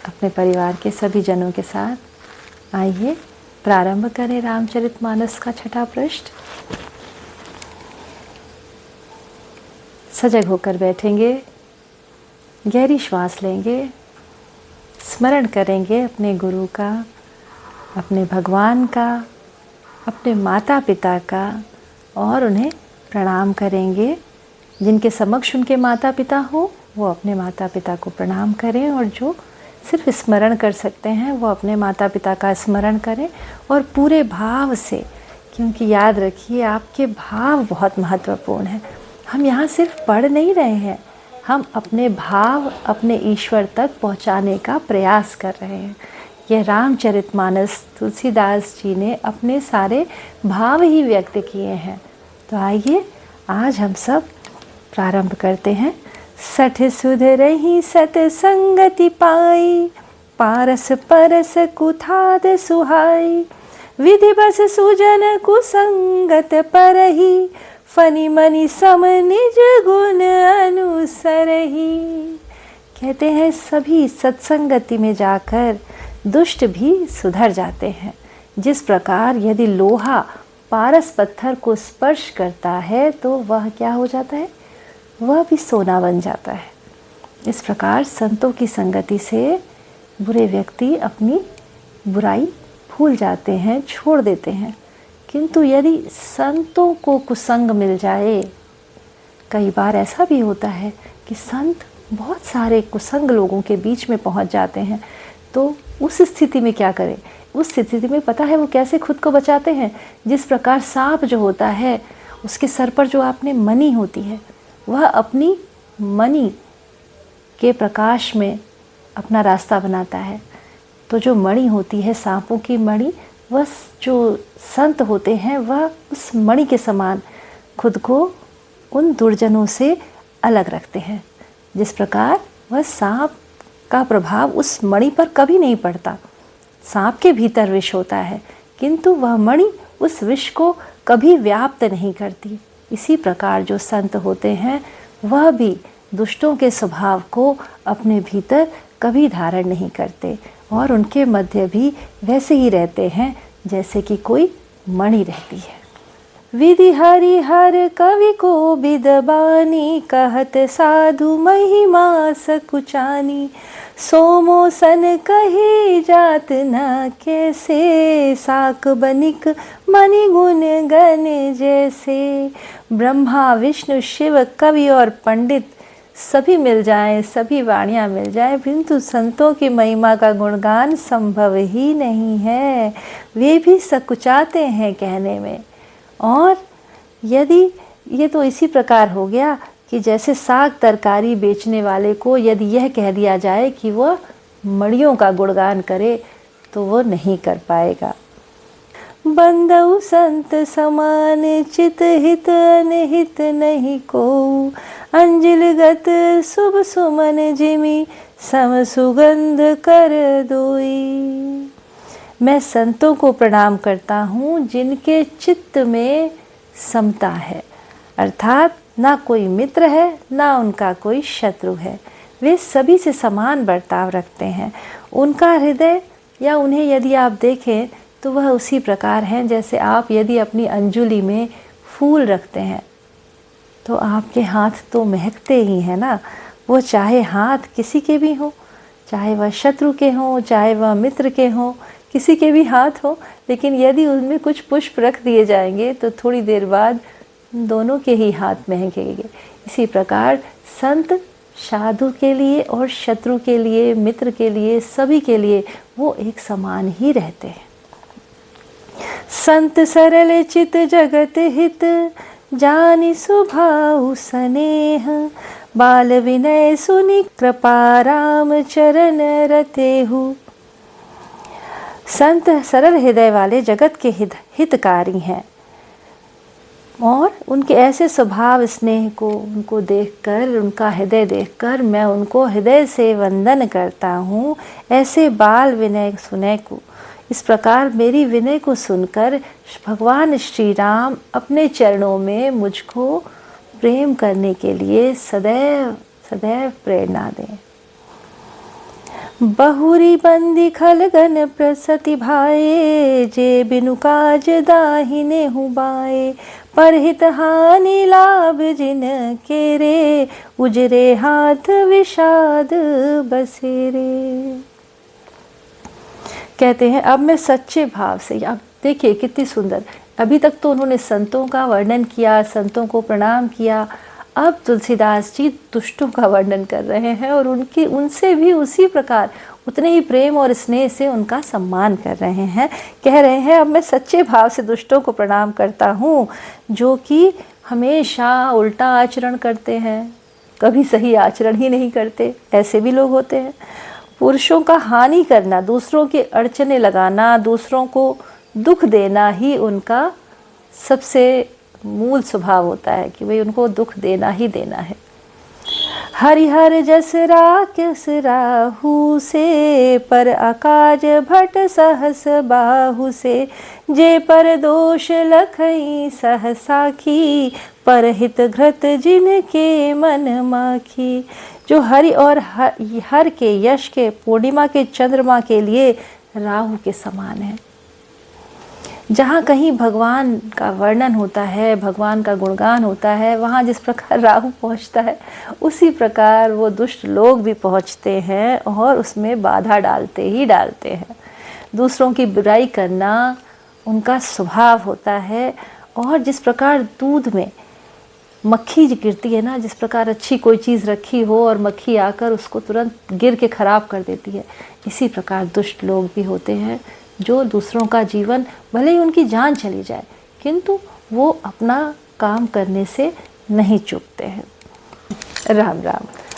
अपने परिवार के सभी जनों के साथ आइए प्रारंभ करें रामचरितमानस का छठा पृष्ठ। सजग होकर बैठेंगे, गहरी श्वास लेंगे, स्मरण करेंगे अपने गुरु का, अपने भगवान का, अपने माता पिता का और उन्हें प्रणाम करेंगे। जिनके समक्ष उनके माता पिता हो वो अपने माता पिता को प्रणाम करें, और जो सिर्फ स्मरण कर सकते हैं वो अपने माता पिता का स्मरण करें और पूरे भाव से, क्योंकि याद रखिए आपके भाव बहुत महत्वपूर्ण हैं। हम यहाँ सिर्फ पढ़ नहीं रहे हैं, हम अपने भाव अपने ईश्वर तक पहुँचाने का प्रयास कर रहे हैं। यह रामचरितमानस तुलसीदास जी ने अपने सारे भाव ही व्यक्त किए हैं। तो आइए आज हम सब प्रारंभ करते हैं। सठ सुधरहि सतसंगति पाई, पारस परस कुथाद सुहाई। विधि बस सुजन कुसंगत परहि, फनि मनि सम निज गुण अनुसरहि। कहते हैं सभी सत्संगति में जाकर दुष्ट भी सुधर जाते हैं। जिस प्रकार यदि लोहा पारस पत्थर को स्पर्श करता है तो वह क्या हो जाता है, वह भी सोना बन जाता है। इस प्रकार संतों की संगति से बुरे व्यक्ति अपनी बुराई भूल जाते हैं, छोड़ देते हैं। किंतु यदि संतों को कुसंग मिल जाए, कई बार ऐसा भी होता है कि संत बहुत सारे कुसंग लोगों के बीच में पहुंच जाते हैं, तो उस स्थिति में क्या करें? उस स्थिति में पता है वो कैसे खुद को बचाते हैं? जिस प्रकार सांप जो होता है उसके सर पर जो आपने मणि होती है, वह अपनी मणि के प्रकाश में अपना रास्ता बनाता है। तो जो मणि होती है, सांपों की मणि, वह जो संत होते हैं वह उस मणि के समान खुद को उन दुर्जनों से अलग रखते हैं। जिस प्रकार वह सांप का प्रभाव उस मणि पर कभी नहीं पड़ता। सांप के भीतर विष होता है, किंतु वह मणि उस विष को कभी व्याप्त नहीं करती। इसी प्रकार जो संत होते हैं वह भी दुष्टों के स्वभाव को अपने भीतर कभी धारण नहीं करते और उनके मध्य भी वैसे ही रहते हैं जैसे कि कोई मणि रहती है। विधि हरि हर कवि को बिदबानी, कहत साधु महिमा सकुचानी। सोमो सन कही जात न कैसे, साक बनिक मणि गुण गण जैसे। ब्रह्मा विष्णु शिव कवि और पंडित सभी मिल जाएं, सभी वाणियाँ मिल जाएं, किंतु संतों की महिमा का गुणगान संभव ही नहीं है। वे भी सकुचाते हैं कहने में। और यदि ये तो इसी प्रकार हो गया कि जैसे साग तरकारी बेचने वाले को यदि यह कह दिया जाए कि वह मणियों का गुणगान करे तो वो नहीं कर पाएगा। बंदउ संत समान, चित हित अनहित नहीं को। अंजिलगत शुभ सुमन जिमि, सम सुगंध कर दोई। मैं संतों को प्रणाम करता हूँ जिनके चित्त में समता है, अर्थात ना कोई मित्र है ना उनका कोई शत्रु है। वे सभी से समान बर्ताव रखते हैं। उनका हृदय या उन्हें यदि आप देखें तो वह उसी प्रकार हैं जैसे आप यदि अपनी अंजुली में फूल रखते हैं तो आपके हाथ तो महकते ही हैं ना। वो चाहे हाथ किसी के भी हों, चाहे वह शत्रु के हों, चाहे वह मित्र के हों, किसी के भी हाथ हो, लेकिन यदि उनमें कुछ पुष्प रख दिए जाएंगे तो थोड़ी देर बाद दोनों के ही हाथ महकेंगे। इसी प्रकार संत साधु के लिए और शत्रु के लिए, मित्र के लिए, सभी के लिए वो एक समान ही रहते हैं। संत सरल चित जगत हित, जानि स्वभाव स्नेह। बाल विनय सुनि कृपा राम चरण रतेहु। संत सरल हृदय वाले जगत के हितकारी हैं और उनके ऐसे स्वभाव स्नेह को उनको देखकर, उनका हृदय देखकर मैं उनको हृदय से वंदन करता हूँ। ऐसे बाल विनय सुनय को, इस प्रकार मेरी विनय को सुनकर भगवान श्री राम अपने चरणों में मुझको प्रेम करने के लिए सदैव सदैव प्रेरणा दें। बहुरी बंदी खलगन प्रसति भाए, जे बिनु काज दाहिने हुबाए। परहित हानि लाभ जिन केरे, उजरे हाथ विषाद बसेरे। कहते हैं अब मैं सच्चे भाव से, अब देखिए कितनी सुंदर, अभी तक तो उन्होंने संतों का वर्णन किया, संतों को प्रणाम किया, अब तुलसीदास जी दुष्टों का वर्णन कर रहे हैं और उनसे भी उसी प्रकार उतने ही प्रेम और स्नेह से उनका सम्मान कर रहे हैं। कह रहे हैं अब मैं सच्चे भाव से दुष्टों को प्रणाम करता हूँ, जो कि हमेशा उल्टा आचरण करते हैं, कभी सही आचरण ही नहीं करते, ऐसे भी लोग होते हैं। पुरुषों का हानि करना, दूसरों के अड़चने लगाना, दूसरों को दुख देना ही उनका सबसे मूल स्वभाव होता है कि भाई उनको दुख देना ही देना है। हरिहर जस राक्षस राहु से, पर अकाज भट सहस बाहु से। जे पर दोष लखई सहसाखी, पर हित घृत जिनके मन माखी। जो हरि और हर के यश के, पूर्णिमा के चंद्रमा के लिए राहु के समान है। जहाँ कहीं भगवान का वर्णन होता है, भगवान का गुणगान होता है, वहाँ जिस प्रकार राहु पहुँचता है, उसी प्रकार वो दुष्ट लोग भी पहुँचते हैं और उसमें बाधा डालते ही डालते हैं। दूसरों की बुराई करना उनका स्वभाव होता है। और जिस प्रकार दूध में मक्खी गिरती है ना, जिस प्रकार अच्छी कोई चीज़ रखी हो और मक्खी आकर उसको तुरंत गिर के ख़राब कर देती है, इसी प्रकार दुष्ट लोग भी होते हैं जो दूसरों का जीवन, भले ही उनकी जान चली जाए, किंतु वो अपना काम करने से नहीं चूकते हैं। राम राम।